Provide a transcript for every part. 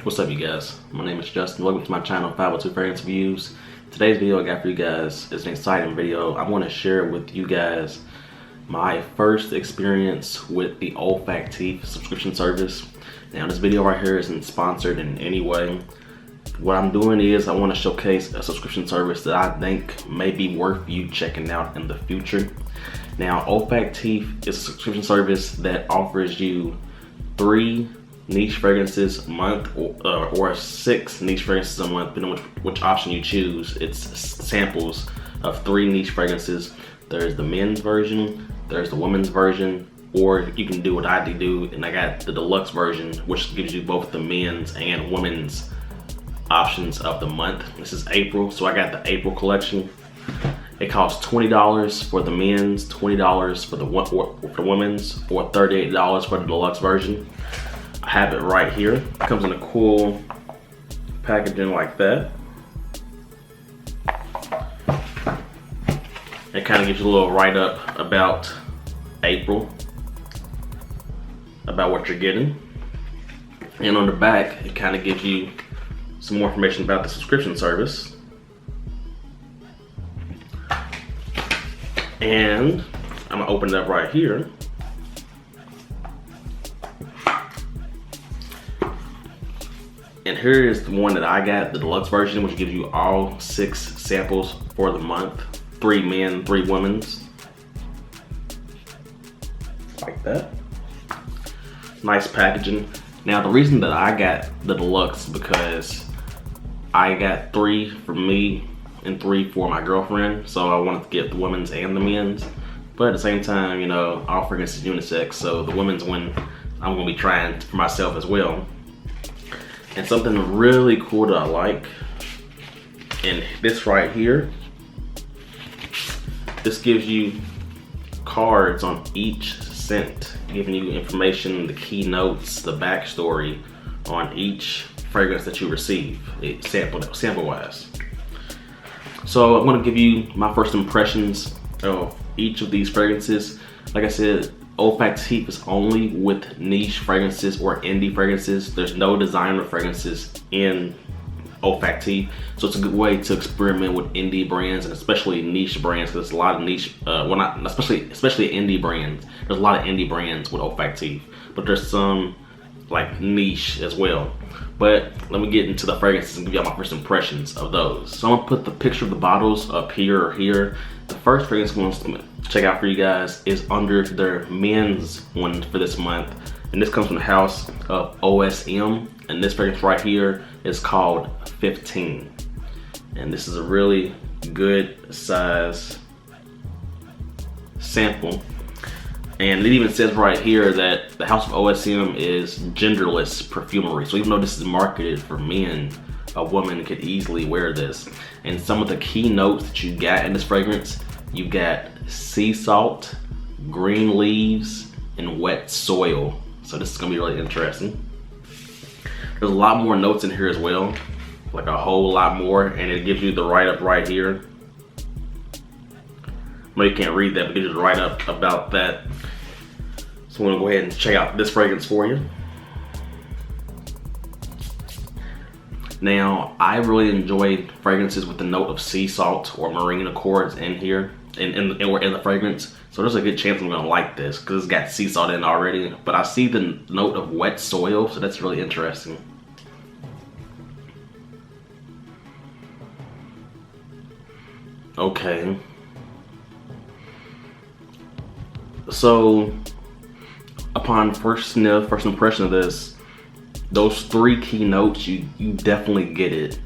What's up, you guys? My name is Justin. Welcome to my channel, 502 Fragrance Reviews. Today's video I got for you guys is an exciting video. I want to share with you guys my first experience with the Olfactif subscription service. Now, this video right here isn't sponsored in any way. What I'm doing is I want to showcase a subscription service that I think may be worth you checking out in the future. Now, Olfactif is a subscription service that offers you 3 niche fragrances a month or 6 niche fragrances a month, depending on which option you choose. It's samples of 3 niche fragrances. There's the men's version, there's the women's version, or you can do what I do, and I got the deluxe version, which gives you both the men's and women's options of the month. This is April, so I got the April collection. It costs $20 for the men's, $20 for the women's, or $38 for the deluxe version. I have it right here. It comes in a cool packaging like that. It kind of gives you a little write-up about April, about what you're getting. And on the back, it kind of gives you some more information about the subscription service. And I'm gonna open it up right here. And here is the one that I got, the deluxe version, which gives you all 6 samples for the month. 3 men, 3 women's. Like that. Nice packaging. Now, the reason that I got the deluxe is because I got 3 for me and 3 for my girlfriend. So I wanted to get the women's and the men's. But at the same time, you know, all fragrance is unisex. So the women's one, I'm gonna be trying for myself as well. And something really cool that I like, and this right here, this gives you cards on each scent, giving you information, the key notes, the backstory on each fragrance that you receive, sample wise. So I'm gonna give you my first impressions of each of these fragrances. Like I said, Olfactif is only with niche fragrances or indie fragrances. There's no designer fragrances in Olfactif, so it's a good way to experiment with indie brands and especially niche brands, because there's a lot of niche, well, not especially indie brands. There's a lot of indie brands with Olfactif, but there's some like niche as well. But let me get into the fragrances and give you my first impressions of those. So I'm gonna put the picture of the bottles up here or here. The first fragrance I'm gonna check out for you guys is under their men's one for this month. And this comes from the house of OSM. And this fragrance right here is called 15. And this is a really good size sample. And it even says right here that the house of OSM is genderless perfumery. So even though this is marketed for men, a woman could easily wear this. And some of the key notes that you got in this fragrance, you got sea salt, green leaves, and wet soil. So this is gonna be really interesting. There's a lot more notes in here as well, like a whole lot more, and it gives you the write-up right here. No, you can't read that, but it gives you the write-up about that. So I'm gonna go ahead and check out this fragrance for you. Now, I really enjoy fragrances with the note of sea salt or marine accords in here, in the fragrance. So there's a good chance I'm gonna like this because it's got sea salt in it already. But I see the note of wet soil, so that's really interesting. Okay. So upon first sniff, first impression of this, those 3 key notes, you definitely get it.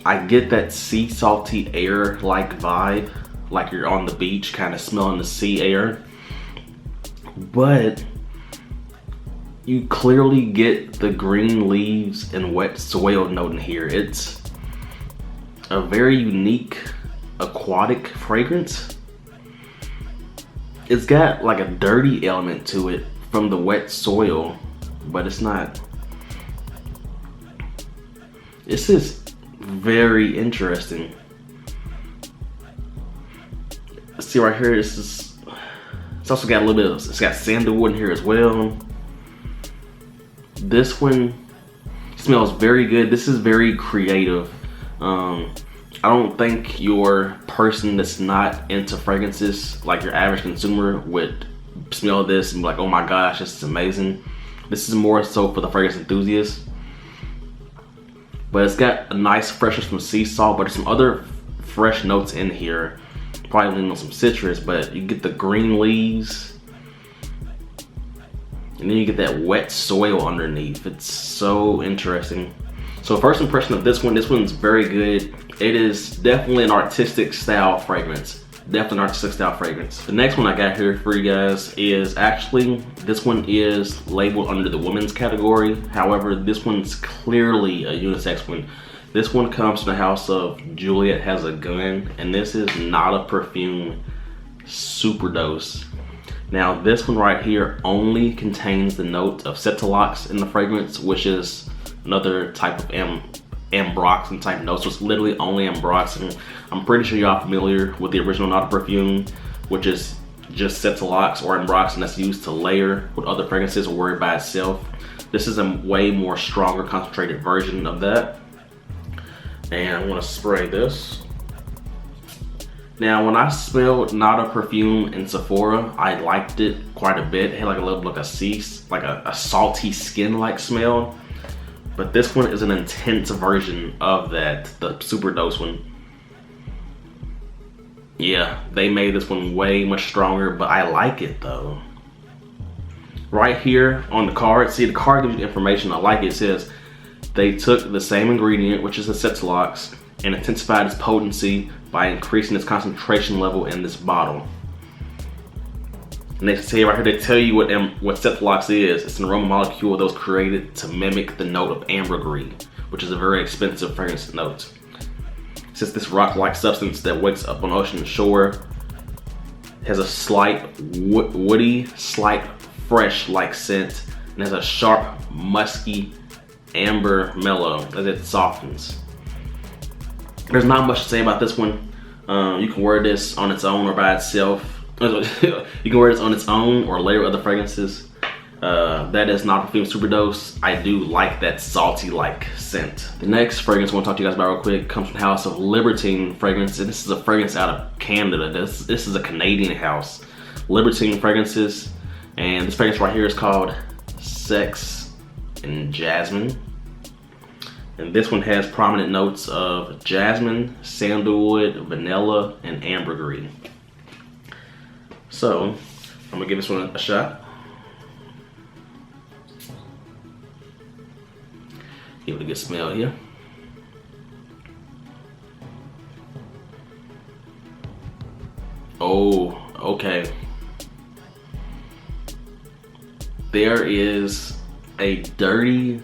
I get that sea salty air like vibe, like you're on the beach kind of smelling the sea air. But you clearly get the green leaves and wet soil note in here. It's a very unique aquatic fragrance. It's got like a dirty element to it from the wet soil, but it's not. This is very interesting. See right here, it's also got a little bit of, it's got sandalwood in here as well. This one, Smells very good. This is very creative. I don't think your person that's not into fragrances, like your average consumer, would smell this and be like, oh my gosh, this is amazing. This is more so for the fragrance enthusiasts. But it's got a nice freshness from sea salt, but there's some other fresh notes in here. Probably leaning on some citrus, but you get the green leaves. And then you get that wet soil underneath. It's so interesting. So first impression of this one's very good. It is definitely an artistic style fragrance. Definitely an artistic style fragrance. The next one I got here for you guys is actually, this one is labeled under the women's category. However, this one's clearly a unisex one. This one comes from the house of Juliette Has a Gun, and this is Not a Perfume Superdose. Now this one right here only contains the note of Cetilox in the fragrance, which is another type of ambroxan type note. So it's literally only ambroxan. I'm pretty sure y'all familiar with the original Not a Perfume, which is just Cetilox or ambroxan that's used to layer with other fragrances or worry by itself. This is a way more stronger concentrated version of that. And I'm gonna spray this. Now, when I smelled Not a Perfume in Sephora, I liked it quite a bit. It had like a little, like a salty skin-like smell. But this one is an intense version of that, the Superdose one. Yeah, they made this one way much stronger, but I like it though. Right here on the card, see the card gives you information. I like it. It says they took the same ingredient, which is a Cetilox, and intensified its potency by increasing its concentration level in this bottle. And they say right here, they tell you what Cetilox is. It's an aroma molecule that was created to mimic the note of ambergris, which is a very expensive fragrance note. It says this rock-like substance that wakes up on ocean shore has a slight woody, slight fresh-like scent, and has a sharp, musky, amber mellow as it softens. There's not much to say about this one. You can wear this on its own or by itself. You can wear this on its own or layer with other fragrances. That is Not a Perfume Superdose. I do like that salty like scent. The next fragrance I want to talk to you guys about real quick comes from the house of Libertine Fragrance, and this is a fragrance out of Canada. This is a Canadian house, Libertine Fragrances, and this fragrance right here is called Sex and Jasmine. And this one has prominent notes of jasmine, sandalwood, vanilla, and ambergris. So, I'm gonna give this one a shot. Give it a good smell here. Oh, okay. There is a dirty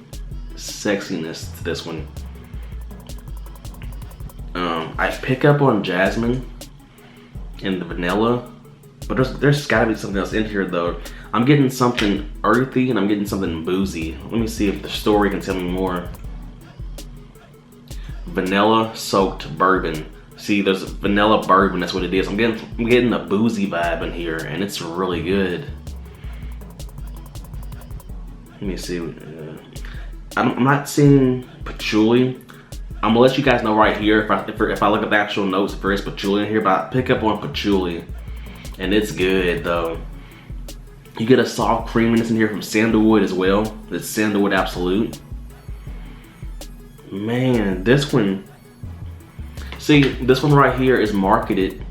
sexiness to this one. I pick up on jasmine and the vanilla, but there's gotta be something else in here though. I'm getting something earthy and I'm getting something boozy. Let me see if the story can tell me more. Vanilla soaked bourbon. See, there's vanilla bourbon, that's what it is. I'm getting a boozy vibe in here, and it's really good. Let me see. I'm not seeing patchouli. I'm gonna let you guys know right here if I look at the actual notes if there is patchouli in here, but I pick up on patchouli, and it's good though. You get a soft creaminess in here from sandalwood as well. It's Sandalwood Absolute. Man, this one. See, this one right here is marketed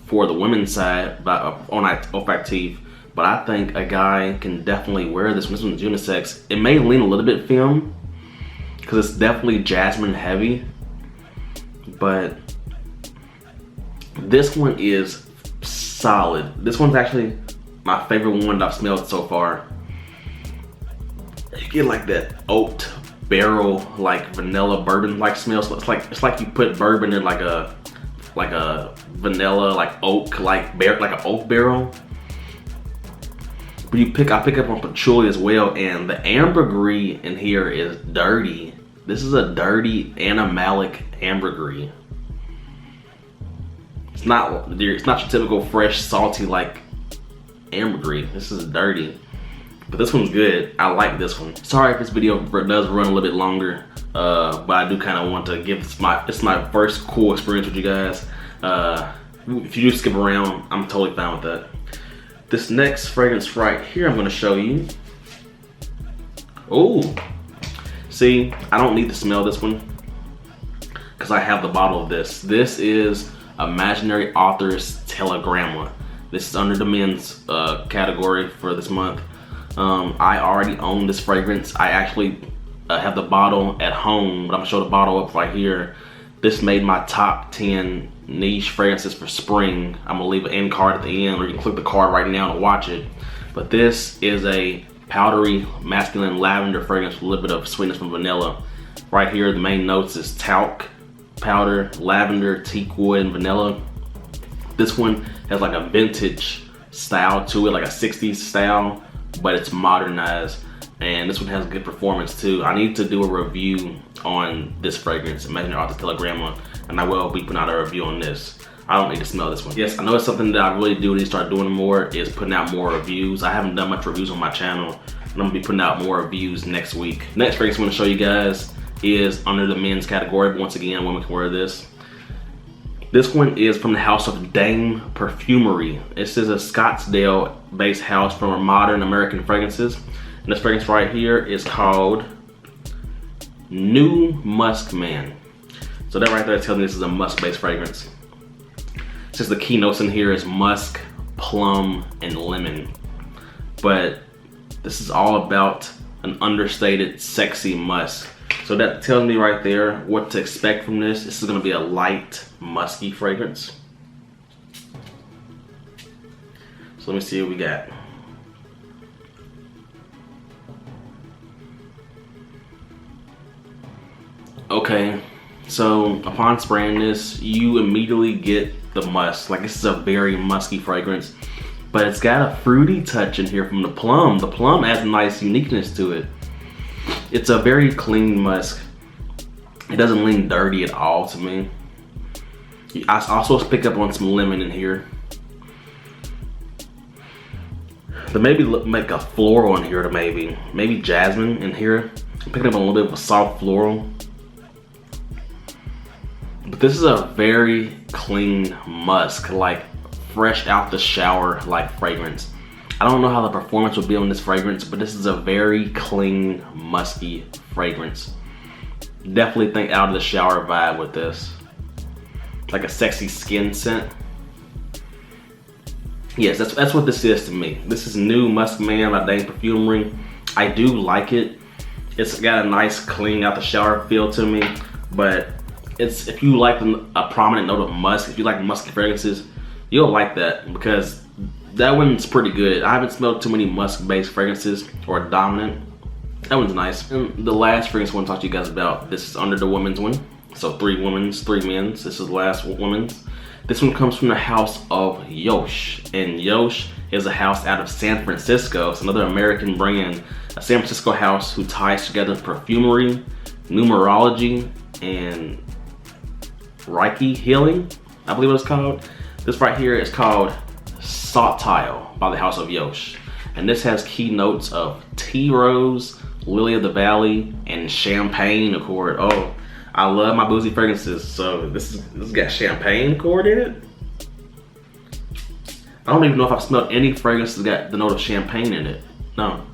for the women's side on Olfactif, but I think a guy can definitely wear this one. This one's unisex. It may lean a little bit femme because it's definitely jasmine heavy, but this one is solid. This one's actually my favorite one that I've smelled so far. You get like that oaked barrel, like vanilla bourbon like smell. So it's like you put bourbon in like a vanilla like oak like an oak barrel. But I pick up on patchouli as well, and the ambergris in here is dirty. This is a dirty animalic ambergris. It's not your typical fresh salty like ambergris. This is dirty. But this one's good. I like this one. Sorry if this video does run a little bit longer, but I do kind of want to give it's my first cool experience with you guys. If you do skip around, I'm totally fine with that. This next fragrance right here, I'm gonna show you. Oh, see, I don't need to smell this one because I have the bottle of this. This is Imaginary Author's Telegramma. This is under the men's category for this month. I already own this fragrance. I actually have the bottle at home, but I'm gonna show the bottle up right here. This made my top 10 niche fragrances for spring. I'm gonna leave an end card at the end, or you can click the card right now to watch it. But this is a powdery masculine lavender fragrance with a little bit of sweetness from vanilla. Right here, the main notes is talc, powder, lavender, teak wood, and vanilla. This one has like a vintage style to it, like a 60s style, but it's modernized. And this one has good performance too. I need to do a review on this fragrance, Imaginary Author's Telegramma, and I will be putting out a review on this. I don't need to smell this one. Yes, I know it's something that I really do need to start doing more, is putting out more reviews. I haven't done much reviews on my channel, and I'm gonna be putting out more reviews next week. Next fragrance I'm gonna show you guys is under the men's category, but once again, women can wear this. This one is from the house of Dame Perfumery. This is a Scottsdale-based house for modern American fragrances. And this fragrance right here is called New Musk Man. So that right there tells me this is a musk-based fragrance. Since the key notes in here is musk, plum, and lemon. But this is all about an understated, sexy musk. So that tells me right there what to expect from this. This is gonna be a light, musky fragrance. So let me see what we got. Okay, so upon spraying this, you immediately get the musk. Like, this is a very musky fragrance, but it's got a fruity touch in here from the plum. The plum adds a nice uniqueness to it. It's a very clean musk. It doesn't lean dirty at all to me. I also pick up on some lemon in here. But maybe make a floral in here, to maybe jasmine in here. I'm picking up a little bit of a soft floral. But this is a very clean musk, like fresh out the shower like fragrance. I don't know how the performance will be on this fragrance, but this is a very clean, musky fragrance. Definitely think out of the shower vibe with this. Like a sexy skin scent. Yes, that's what this is to me. This is New Musk Man by Dame Perfumery. I do like it. It's got a nice clean out the shower feel to me, but if you like a prominent note of musk, if you like musky fragrances, you'll like that, because that one's pretty good. I haven't smelled too many musk-based fragrances or dominant. That one's nice. And the last fragrance I want to talk to you guys about, this is under the women's one. So 3 women's, 3 men's. This is the last women's. This one comes from the house of Yosh. And Yosh is a house out of San Francisco. It's another American brand. A San Francisco house who ties together perfumery, numerology, and Reiki healing, I believe it's called. This right here is called Sotile by the house of Yosh. And this has key notes of tea rose, lily of the valley, and champagne accord. Oh, I love my boozy fragrances. So this got champagne accord in it. I don't even know if I've smelled any fragrances that got the note of champagne in it. No.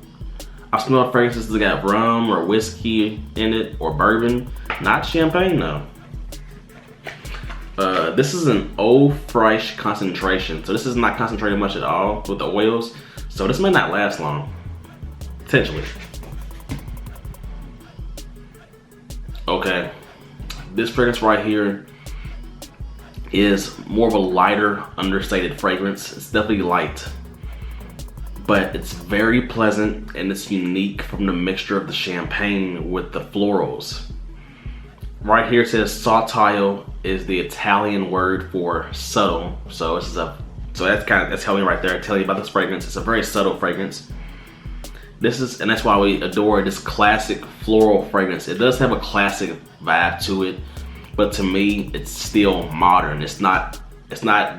I've smelled fragrances that got rum or whiskey in it, or bourbon. Not champagne though. This is an eau fraiche concentration. So this is not concentrated much at all with the oils. So this may not last long, potentially. Okay, this fragrance right here is more of a lighter, understated fragrance. It's definitely light, but it's very pleasant and it's unique from the mixture of the champagne with the florals. Right here it says Sotile is the Italian word for subtle. So this is that's telling me right there, telling you about this fragrance. It's a very subtle fragrance. And that's why we adore this classic floral fragrance. It does have a classic vibe to it, but to me, it's still modern. It's not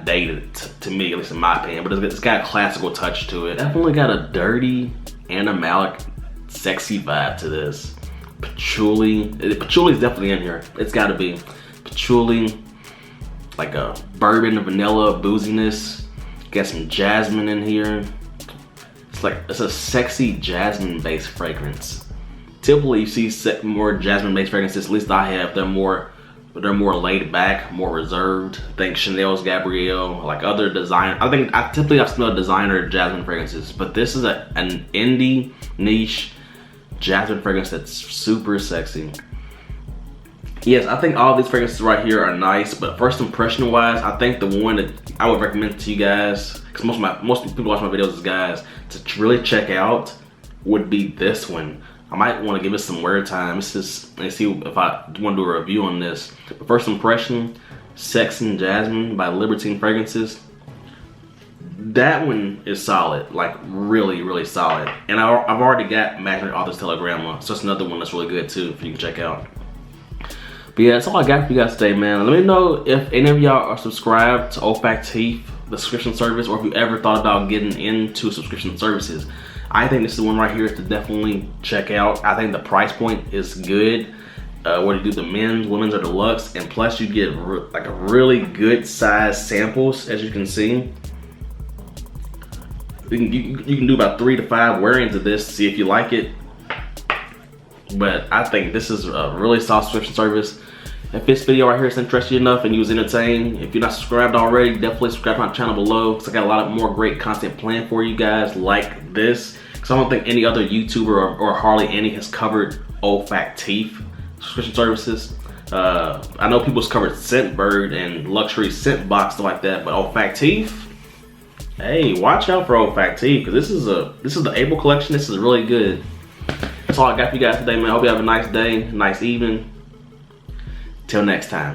dated to me, at least in my opinion, but it's got a classical touch to it. Definitely got a dirty animalic, sexy vibe to this. Patchouli. Patchouli is definitely in here. It's got to be patchouli, like a bourbon, vanilla, booziness. Got some jasmine in here. It's a sexy jasmine-based fragrance. Typically, you see more jasmine-based fragrances. At least I have. They're more laid back, more reserved. I think Chanel's Gabrielle, like other design. I typically have smelled designer jasmine fragrances, but this is an indie niche jasmine fragrance that's super sexy. Yes, I think all of these fragrances right here are nice, but first impression wise, I think the one that I would recommend to you guys, because most people watch my videos as guys, to really check out would be this one. I might want to give it some wear time. Let's see if I want to do a review on this. But first impression, Sex and Jasmine by Libertine Fragrances. That one is solid, like really, really solid. And I've already got Magnet Author's Telegramma, so it's another one that's really good too, if you can check out. But yeah, that's all I got for you guys today, man. Let me know if any of y'all are subscribed to Olfactif, the subscription service, or if you ever thought about getting into subscription services. I think this is one right here to definitely check out. I think the price point is good. Whether you do the men's, women's, or deluxe, and plus you get like a really good size samples, as you can see. You can do about 3 to 5 wearings of this to see if you like it. But I think this is a really solid subscription service. If this video right here is interesting enough and you was entertained, if you're not subscribed already, definitely subscribe to my channel below, because I got a lot of more great content planned for you guys like this. Because I don't think any other YouTuber or hardly any has covered Olfactif subscription services. I know people's covered Scentbird and luxury scent box, stuff like that, but Olfactif, hey, watch out for Olfactif, because this is the April collection. This is really good. That's all I got for you guys today, man. I hope you have a nice day, nice evening. Till next time.